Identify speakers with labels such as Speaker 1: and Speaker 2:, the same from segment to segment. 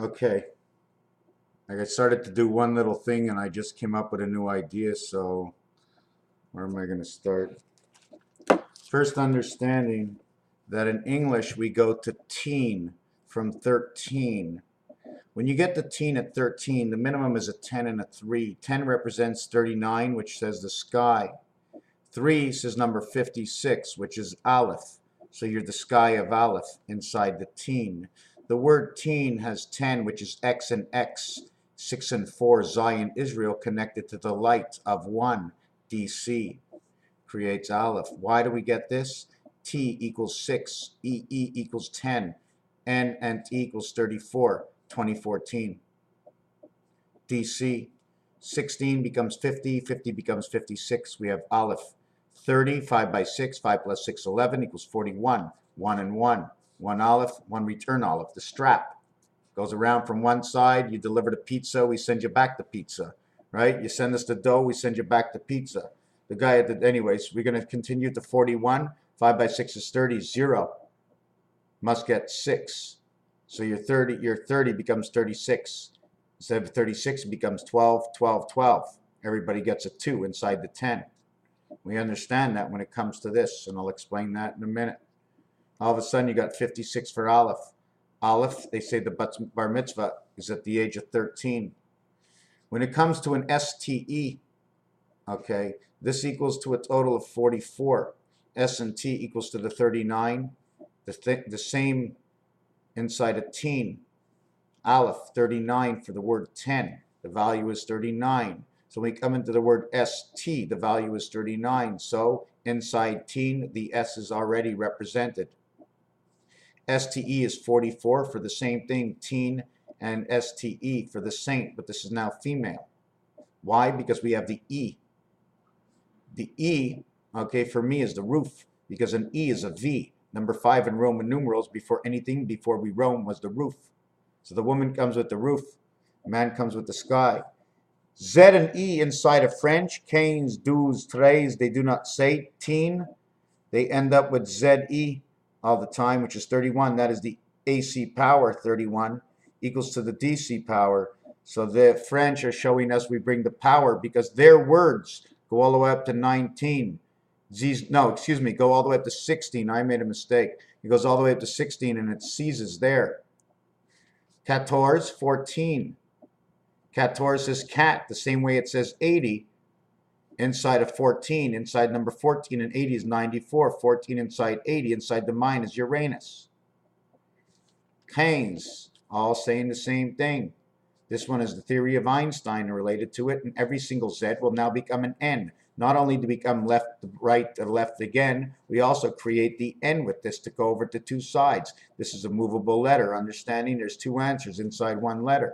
Speaker 1: Okay, I started to do one little thing and I just came up with a new idea, so where am I going to start? First, understanding that in English we go to teen from 13. When you get to teen at 13, the minimum is a 10 and a 3. 10 represents 39, which says the sky. 3 says number 56, which is Aleph. So you're the sky of Aleph inside the teen. The word teen has 10, which is X and X, 6 and 4, Zion, Israel, connected to the light of 1, DC, creates Aleph. Why do we get this? T equals 6, E equals 10, N and T equals 34, 2014. DC, 16 becomes 50, 50 becomes 56. We have Aleph. 30, 5 by 6, 5 plus 6, 11 equals 41. 1 and 1. 1 Aleph, 1 return Aleph. The strap goes around from one side. You deliver the pizza, we send you back the pizza. Right? You send us the dough, we send you back the pizza. The guy at the, anyways, we're going to continue to 41. 5 by 6 is 30. 0 must get 6. So your 30 becomes 36. Instead of 36, it becomes 12, 12, 12. Everybody gets a 2 inside the 10. We understand that when it comes to this, and I'll explain that in a minute. All of a sudden, you got 56 for Aleph. Aleph, they say the bar mitzvah is at the age of 13. When it comes to an STE, okay, this equals to a total of 44. S and T equals to the 39. The same inside a teen. Aleph, 39 for the word 10. The value is 39. So when we come into the word ST, the value is 39. So inside teen, the S is already represented. STE is 44 for the same thing, teen, and STE for the saint, but this is now female. Why? Because we have the E. The E, okay, for me is the roof, because an E is a V. Number 5 in Roman numerals, before anything, before we Rome, was the roof. So the woman comes with the roof, man comes with the sky. Z and E inside of French, quinze, douze, treize, they do not say teen. They end up with ZE all the time, which is 31. That is the AC power, 31, equals to the DC power. So the French are showing us we bring the power because their words go all the way up to 19. Go all the way up to 16. I made a mistake. It goes all the way up to 16 and it ceases there. 14, 14. 14 says cat, the same way it says 80 inside of 14. Inside number 14 and 80 is 94. 14 inside 80, inside the mind is Uranus. Quinze, all saying the same thing. This one is the theory of Einstein related to it, and every single Z will now become an N. Not only to become left to right to left again, we also create the N with this to go over to two sides. This is a movable letter, understanding there's two answers inside one letter.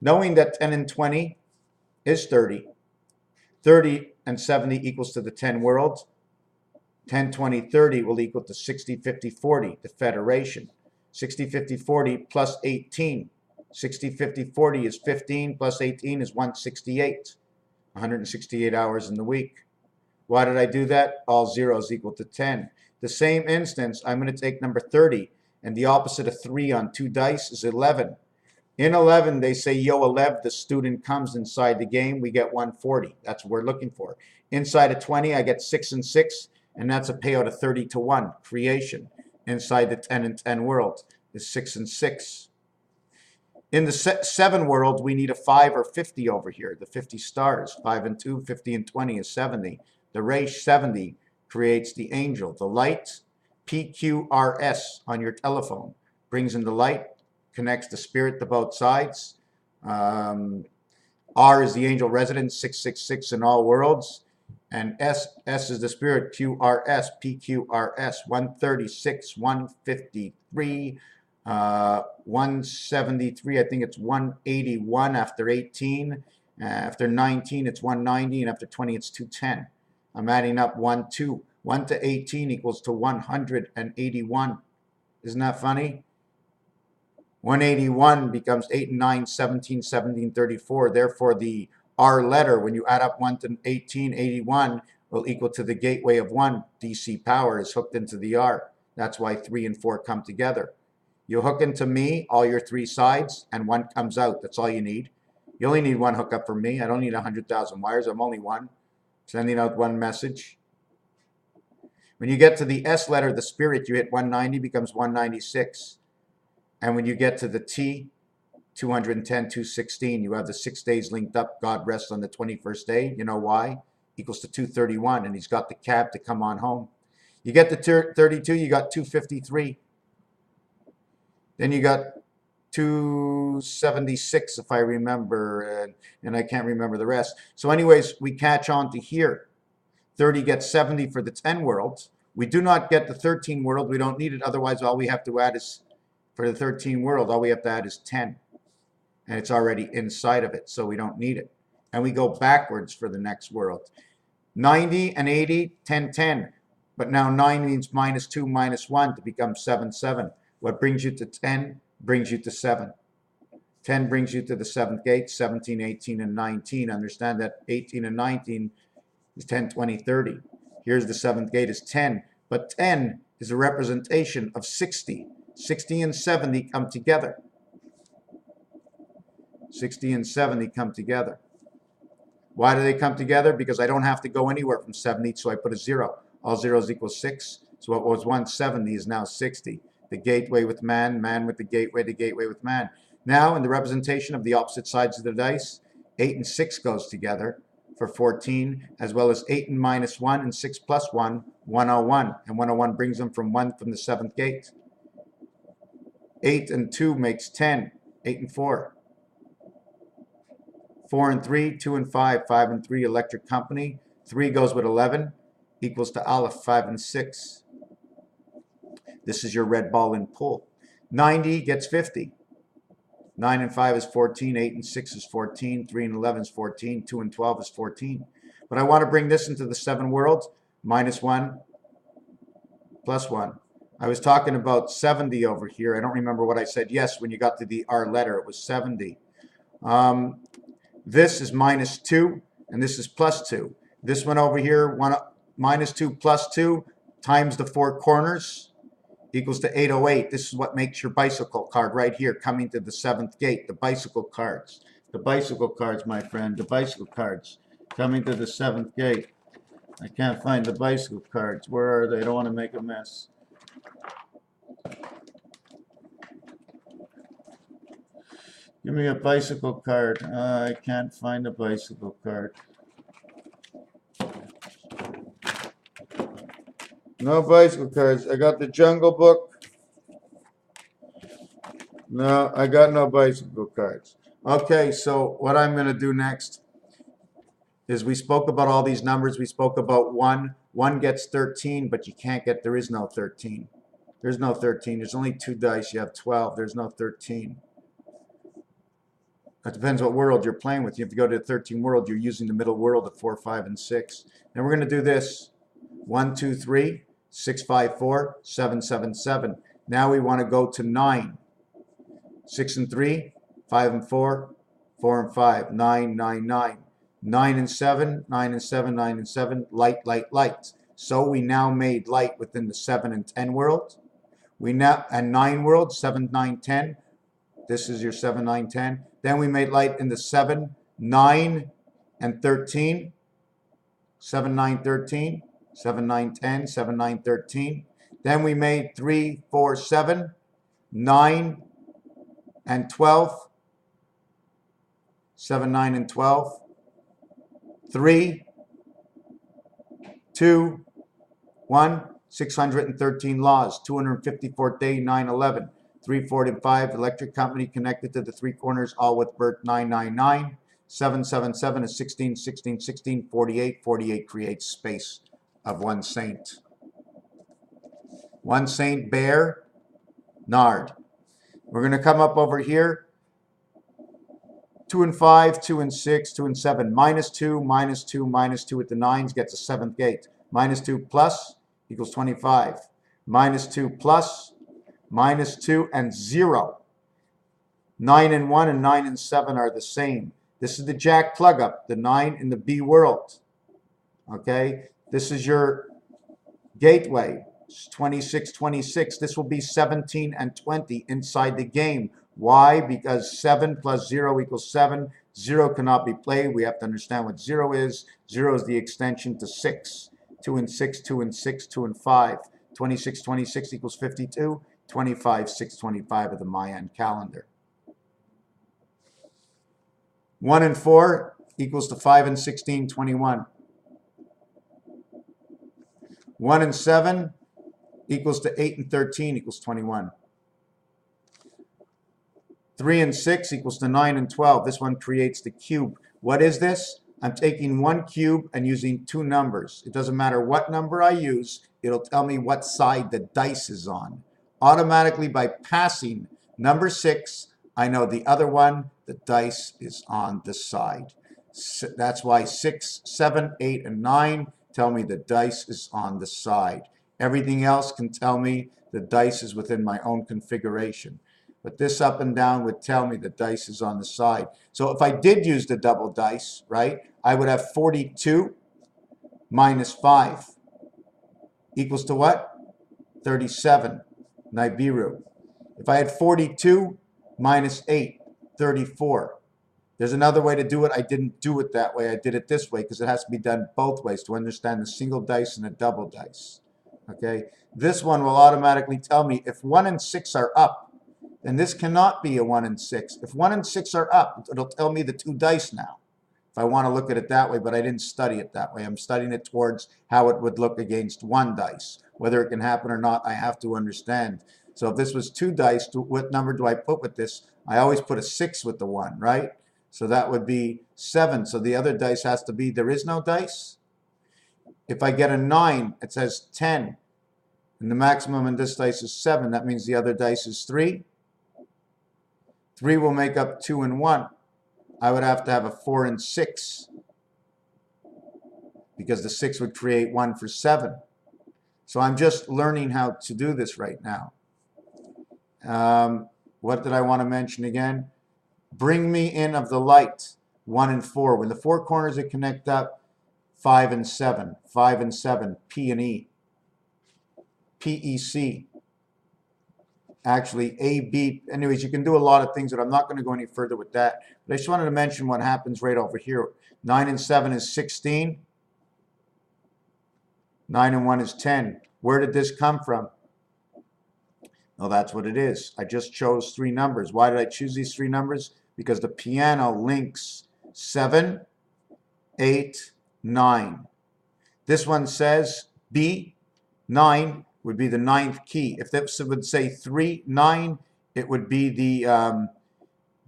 Speaker 1: Knowing that 10 and 20 is 30. 30 and 70 equals to the 10 worlds. 10, 20, 30 will equal to 60, 50, 40, the Federation. 60, 50, 40 plus 18. 60, 50, 40 is 15 plus 18 is 168. 168 hours in the week. Why did I do that? All zeros equal to 10. The same instance, I'm going to take number 30, and the opposite of 3 on 2 dice is 11. In 11, they say, yo, 11, the student comes inside the game, we get 140. That's what we're looking for. Inside of 20, I get 6 and 6, and that's a payout of 30 to 1, creation. Inside the 10 and 10 world is 6 and 6. In the 7 world, we need a 5 or 50 over here, the 50 stars. 5 and 2, 50 and 20 is 70. The Resh 70 creates the angel. The light, PQRS on your telephone, brings in the light, connects the spirit to both sides. R is the angel resident, 666 in all worlds. And S is the spirit, QRS, PQRS, 136, 153, 173, I think it's 181 after 18. After 19, it's 190, and after 20, it's 210. I'm adding up 1, 2. 1 to 18 equals to 181. Isn't that funny? 181 becomes 8 and 9, 17, 17, 34. Therefore, the R letter, when you add up 1 to 18, 81, will equal to the gateway of 1. DC power is hooked into the R. That's why 3 and 4 come together. You hook into me, all your 3 sides, and 1 comes out. That's all you need. You only need 1 hookup from me. I don't need 100,000 wires. I'm only 1. Sending out 1 message. When you get to the S letter, the spirit, you hit 190, becomes 196. And when you get to the T, 210, 216, you have the 6 days linked up. God rests on the 21st day. You know why? Equals to 231, and he's got the cab to come on home. You get to 32, you got 253. Then you got 276, if I remember, and I can't remember the rest. So anyways, we catch on to here. 30 gets 70 for the 10 worlds. We do not get the 13 world. We don't need it. Otherwise, all we have to add is, for the 13 world, all we have to add is 10. And it's already inside of it, so we don't need it. And we go backwards for the next world. 90 and 80, 10, 10. But now 9 means minus 2, minus 1 to become 7, 7. What brings you to 10 brings you to 7. 10 brings you to the 7th gate, 17, 18, and 19. Understand that 18 and 19 is 10, 20, 30. Here's the 7th gate is 10. But 10 is a representation of 60. 60 and 70 come together. 60 and 70 come together. Why do they come together? Because I don't have to go anywhere from 70, so I put a 0. All zeros equal 6. So what was once 70 is now 60. The gateway with man, man with the gateway with man. Now, in the representation of the opposite sides of the dice, 8 and 6 goes together for 14, as well as 8 and minus 1 and 6 plus 1, 101. And 101 brings them from 1 from the 7th gate. 8 and 2 makes 10. 8 and 4. 4 and 3, 2 and 5, 5 and 3, electric company. 3 goes with 11, equals to Aleph, 5 and 6. This is your red ball in pool. 90 gets 50. 9 and 5 is 14, 8 and 6 is 14, 3 and 11 is 14, 2 and 12 is 14. But I want to bring this into the 7 worlds, minus 1, plus 1. I was talking about 70 over here. I don't remember what I said. Yes, when you got to the R letter, it was 70. This is minus 2, and this is plus 2. This one over here, minus 2 plus 2 times the 4 corners equals to 808. This is what makes your bicycle card right here, coming to the 7th gate, the bicycle cards. The bicycle cards, my friend, the bicycle cards coming to the 7th gate. I can't find the bicycle cards. Where are they? I don't want to make a mess. Give me a bicycle card. I can't find a bicycle card. No bicycle cards. I got the Jungle Book. No, I got no bicycle cards. Okay, so what I'm going to do next is we spoke about all these numbers. We spoke about 1. 1 gets 13, but you can't get, there is no 13. There's no 13. There's only 2 dice. You have 12. There's no 13. It depends what world you're playing with. If you go to the 13 world, you're using the middle world of 4, 5, and 6. Then we're going to do this. 1, 2, 3, 6, 5, 4, 7, 7, 7. Now we want to go to 9. 6 and 3, 5 and 4, 4 and 5, 9, 9, 9. 9 and 7, 9 and 7, 9 and 7, light, light, light. So we now made light within the 7 and 10 world. We now, and 9 world, 7, 9, 10. This is your 7, 9, 10. Then we made light in the 7, 9, and 13. 7, 9, 13. 7, 9, 10. 7, 9, 13. Then we made 3, 4, 7, 9, and 12. 7, 9, and 12. 3, 2, 1. 613 laws. 254th day, 9/11. 3, 4, and 5, electric company connected to the 3 corners, all with birth 999. 7, 7, 7 is 16, 16, 16, 48. 48 creates space of 1 saint. 1 saint, bear, nard. We're going to come up over here. 2 and 5, 2 and 6, 2 and 7. Minus 2, minus 2, minus 2 at the 9s gets a 7th gate. Minus 2 plus equals 25. Minus 2 plus, minus 2 and 0. 9 and 1 and 9 and 7 are the same. This is the Jack plug up, the 9 in the B world. Okay, this is your gateway. 26, 26. This will be 17 and 20 inside the game. Why? Because 7 plus 0 equals 7. 0 cannot be played. We have to understand what 0 is. 0 is the extension to 6. 2 and 6, 2 and 6, 2 and 5. 26, 26 equals 52. 25, 625 of the Mayan calendar. 1 and 4 equals to 5 and 16, 21. 1 and 7 equals to 8 and 13 equals 21. 3 and 6 equals to 9 and 12. This one creates the cube. What is this? I'm taking one cube and using two numbers. It doesn't matter what number I use. It'll tell me what side the dice is on. Automatically by passing number 6, I know the other one, the dice is on the side. So that's why 6, 7, 8, and 9 tell me the dice is on the side. Everything else can tell me the dice is within my own configuration. But this up and down would tell me the dice is on the side. So if I did use the double dice, right, I would have 42 minus 5 equals to what? 37, Nibiru. If I had 42 minus 8, 34. There's another way to do it. I didn't do it that way. I did it this way because it has to be done both ways to understand the single dice and the double dice. Okay, this one will automatically tell me if 1 and 6 are up, then this cannot be a 1 and 6. If 1 and 6 are up, it'll tell me the two dice now. If I want to look at it that way, but I didn't study it that way. I'm studying it towards how it would look against one dice. Whether it can happen or not, I have to understand. So if this was two dice, what number do I put with this? I always put a 6 with the 1, right? So that would be 7. So the other dice has to be, there is no dice. If I get a 9, it says 10. And the maximum in this dice is 7. That means the other dice is 3. 3 will make up 2 and 1. I would have to have a 4 and 6. Because the 6 would create 1 for 7. So I'm just learning how to do this right now. What did I want to mention again? Bring me in of the light, 1 and 4. When the four corners that connect up, 5 and 7. 5 and 7, P and E. PEC. Actually, A, B. Anyways, you can do a lot of things, but I'm not going to go any further with that. But I just wanted to mention what happens right over here. 9 and 7 is 16. 9 and 1 is 10. Where did this come from? Well, that's what it is. I just chose 3 numbers. Why did I choose these 3 numbers? Because the piano links 7, 8, 9. This one says B, 9 would be the 9th key. If this would say 3, 9, it would be the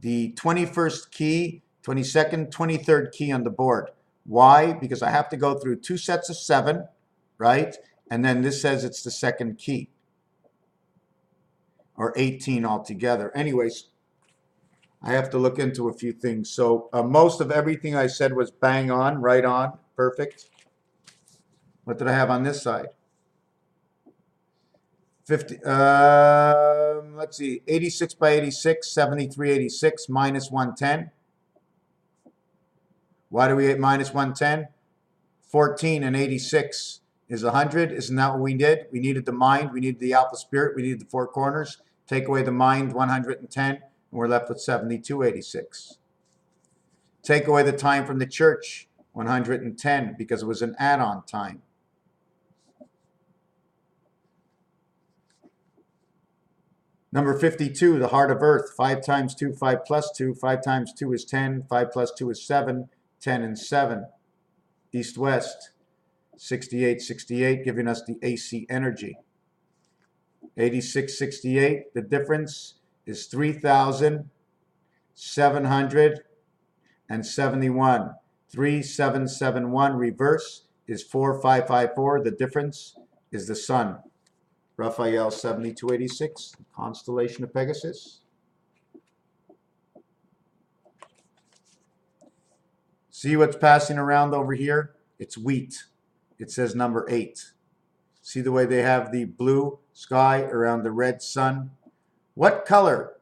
Speaker 1: 21st key, 22nd, 23rd key on the board. Why? Because I have to go through 2 sets of 7, right? And then this says it's the 2nd key. Or 18 altogether. Anyways, I have to look into a few things. So most of everything I said was bang on, right on, perfect. What did I have on this side? 50. Let's see, 86 by 86, 73, 86, minus 110. Why do we get minus 110? 14 and 86 is 100. Isn't that what we did? We needed the mind, we needed the alpha spirit, we needed the four corners. Take away the mind, 110, and we're left with 7286. Take away the time from the church, 110, because it was an add-on time. Number 52, the heart of earth, 5 times 2, 5 plus 2, 5 times 2 is 10, 5 plus 2 is 7, 10 and 7. East-west, 68, 68, giving us the AC energy. 86, 68, the difference is 3,771. 3771 reverse is 4554. The difference is the sun. Raphael 7286, constellation of Pegasus. See what's passing around over here? It's wheat. It says number 8. See the way they have the blue sky around the red sun? What color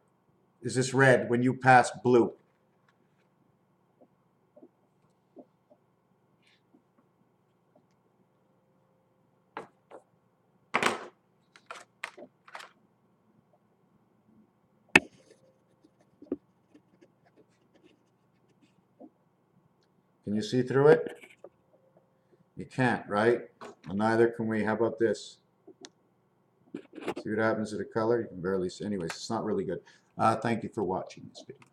Speaker 1: is this red when you pass blue? Can you see through it? You can't, right? Well, neither can we. How about this? See what happens to the color? You can barely see. Anyways, it's not really good. Thank you for watching this video.